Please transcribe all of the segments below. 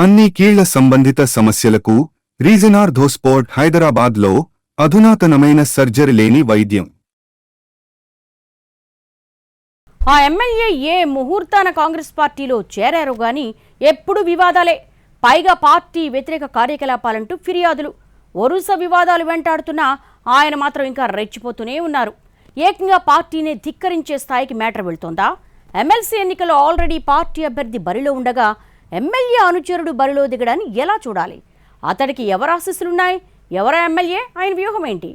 అన్ని కీళ్ల సంబంధిత సమస్యలకు రీజనార్థోస్పోర్ట్ హైదరాబాద్లో అధునాతనమైన సర్జరీ లేని వైద్యం. ఆ ఎమ్మెల్యే ఏ ముహూర్తాన కాంగ్రెస్ పార్టీలో చేరారో గాని ఎప్పుడు వివాదాలే. పైగా పార్టీ వ్యతిరేక కార్యకలాపాలంటూ ఫిర్యాదులు. వరుస వివాదాలు వెంటాడుతున్నా ఆయన మాత్రం ఇంకా రెచ్చిపోతూనే ఉన్నారు. ఏకంగా పార్టీని ధిక్కరించే స్థాయికి మ్యాటర్ వెళ్తోందా? ఎమ్మెల్సీ ఎన్నికల్లో ఆల్రెడీ పార్టీ అభ్యర్థి బరిలో ఉండగా ఎమ్మెల్యే అనుచరుడు బరిలో దిగడాన్ని ఎలా చూడాలి? అతడికి ఎవరు ఆశీస్సులున్నాయి? ఎవరా ఎమ్మెల్యే? ఆయన వ్యూహం ఏంటి?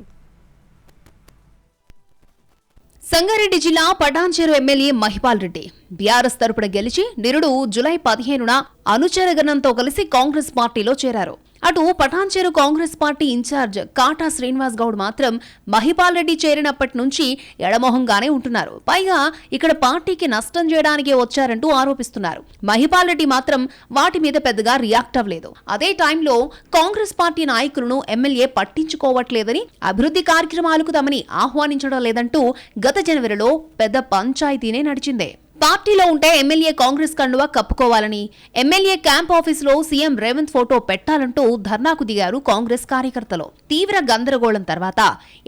సంగారెడ్డి జిల్లా పటాన్చెరు ఎమ్మెల్యే మహిపాల్ రెడ్డి బీఆర్ఎస్ తరపున గెలిచి నిరుడు జూలై 15న అనుచరగణంతో కలిసి కాంగ్రెస్ పార్టీలో చేరారు. అటు పటాన్చెరు కాంగ్రెస్ పార్టీ ఇన్ఛార్జ్ కాటా శ్రీనివాస్ గౌడ్ మాత్రం మహిపాల్ రెడ్డి చేరినప్పటి నుంచి ఎడమొహంగానే ఉంటున్నారు. పైగా ఇక్కడ పార్టీకి నష్టం చేయడానికే వచ్చారంటూ ఆరోపిస్తున్నారు. మహిపాల్ రెడ్డి మాత్రం వాటి మీద పెద్దగా రియాక్ట్ అవ్వలేదు. అదే టైంలో కాంగ్రెస్ పార్టీ నాయకులను ఎమ్మెల్యే పట్టించుకోవట్లేదని, అభివృద్ధి కార్యక్రమాలకు తమని ఆహ్వానించడం లేదంటూ గత జనవరిలో పెద్ద పంచాయతీనే నడిచిందే. పార్టీలో ఉంటే ఎమ్మెల్యే కాంగ్రెస్ కండువా కప్పుకోవాలని, ఎమ్మెల్యే క్యాంప్ ఆఫీసులో సీఎం రేవంత్ ఫోటో పెట్టాలంటూ ధర్నాకు దిగారు కాంగ్రెస్ కార్యకర్తలు. తీవ్ర గందరగోళం తర్వాత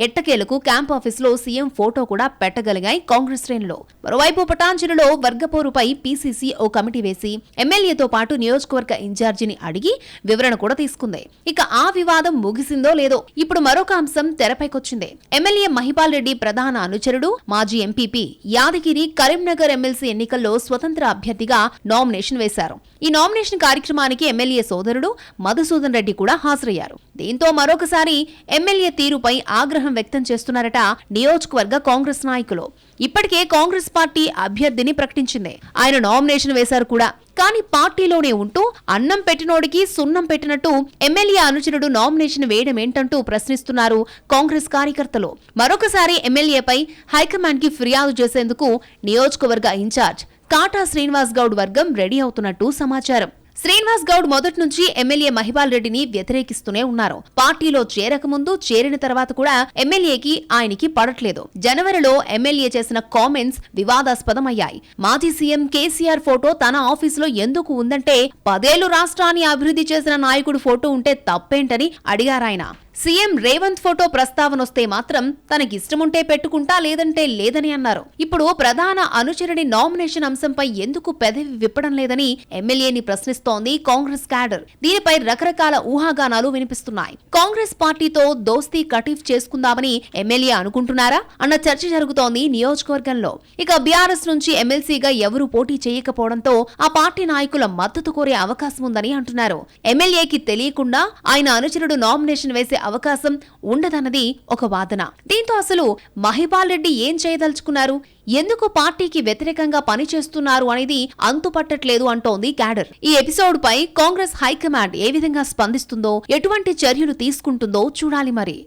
ఎట్టకేలకు క్యాంప్ ఆఫీసులో సీఎం ఫోటో కూడా పెట్టగలిగాయి కాంగ్రెస్ శ్రేణులు. మరోవైపు పటాన్చెరులో వర్గపోరుపై పీసీసీ ఓ కమిటీ వేసి ఎమ్మెల్యేతో పాటు నియోజకవర్గ ఇన్ఛార్జిని అడిగి వివరణ కూడా తీసుకుంది. ఇక ఆ వివాదం ముగిసిందో లేదో ఇప్పుడు మరొక అంశం తెరపైకొచ్చింది. ఎమ్మెల్యే మహిపాల్ రెడ్డి ప్రధాన అనుచరుడు, మాజీ ఎంపీపీ యాదగిరి కరీంనగర్ ఎమ్మెల్సీ ఎన్నికల్లో స్వతంత్ర అభ్యర్థిగా నామినేషన్ వేశారు. ఈ నామినేషన్ కార్యక్రమానికి ఎమ్మెల్యే సోదరుడు మధుసూదన్ రెడ్డి కూడా హాజరయ్యారు. దీంతో మరొకసారి ఎమ్మెల్యే తీరుపై ఆగ్రహం వ్యక్తం చేస్తున్నారట నియోజకవర్గ కాంగ్రెస్ నాయకులు. ఇప్పటికే కాంగ్రెస్ పార్టీ అభ్యర్థిని ప్రకటించింది. ఆయన నామినేషన్ వేశారు కూడా. కానీ పార్టీలోనే ఉంటూ అన్నం పెట్టినోడికి సున్నం పెట్టినట్టు ఎమ్మెల్యే అనుచరుడు నామినేషన్ వేయడం ఏంటంటూ ప్రశ్నిస్తున్నారు కాంగ్రెస్ కార్యకర్తలు. మరొకసారి ఎమ్మెల్యేపై హైకమాండ్ కి ఫిర్యాదు చేసేందుకు నియోజకవర్గ ఇన్ఛార్జ్ కాటా శ్రీనివాస్ గౌడ్ వర్గం రెడీ అవుతున్నట్టు సమాచారం. శ్రీనివాస్ గౌడ్ మొదటి నుంచి ఎమ్మెల్యే మహిపాల్ రెడ్డిని వ్యతిరేకిస్తూనే ఉన్నారు. పార్టీలో చేరకముందు, చేరిన తర్వాత కూడా ఎమ్మెల్యేకి ఆయనకి పడట్లేదు. జనవరిలో ఎమ్మెల్యే చేసిన కామెంట్స్ వివాదాస్పదమయ్యాయి. మాజీ సీఎం కేసీఆర్ ఫోటో తన ఆఫీసులో ఎందుకు ఉందంటే 10 ఏళ్లు రాష్ట్రాన్ని అభివృద్ధి చేసిన నాయకుడు ఫోటో ఉంటే తప్పేంటని అడిగారాయన. సీఎం రేవంత్ ఫోటో ప్రస్తావనొస్తే మాత్రం తనకిష్టముంటే పెట్టుకుంటా, లేదంటే లేదని అన్నారు. ఇప్పుడు ప్రధాన అనుచరుడి నామినేషన్ అంశంపై ఎందుకు పెదవి విప్పడం లేదని ఎమ్మెల్యేని ప్రశ్నిస్తోంది కాంగ్రెస్ క్యాడర్. దీనిపై రకరకాల ఊహాగానాలు వినిపిస్తున్నాయి. కాంగ్రెస్ పార్టీతో దోస్తీ కటీఫ్ చేసుకుందామని ఎమ్మెల్యే అనుకుంటున్నారా అన్న చర్చ జరుగుతోంది నియోజకవర్గంలో. ఇక బీఆర్ఎస్ నుంచి ఎమ్మెల్సీగా ఎవరూ పోటీ చేయకపోవడంతో ఆ పార్టీ నాయకుల మద్దతు కోరే అవకాశం ఉందని అంటున్నారు. ఎమ్మెల్యేకి తెలియకుండా ఆయన అనుచరుడు నామినేషన్ వేసే అవకాశం ఉండదన్నది ఒక వాదన. దీంతో అసలు మహిపాల్ రెడ్డి ఏం చేయదలుచుకున్నారు, ఎందుకు పార్టీకి వ్యతిరేకంగా పనిచేస్తున్నారు అనేది అంతుపట్టట్లేదు అంటోంది క్యాడర్. ఈ ఎపిసోడ్ పై కాంగ్రెస్ హైకమాండ్ ఏ విధంగా స్పందిస్తుందో, ఎటువంటి చర్యలు తీసుకుంటుందో చూడాలి మరి.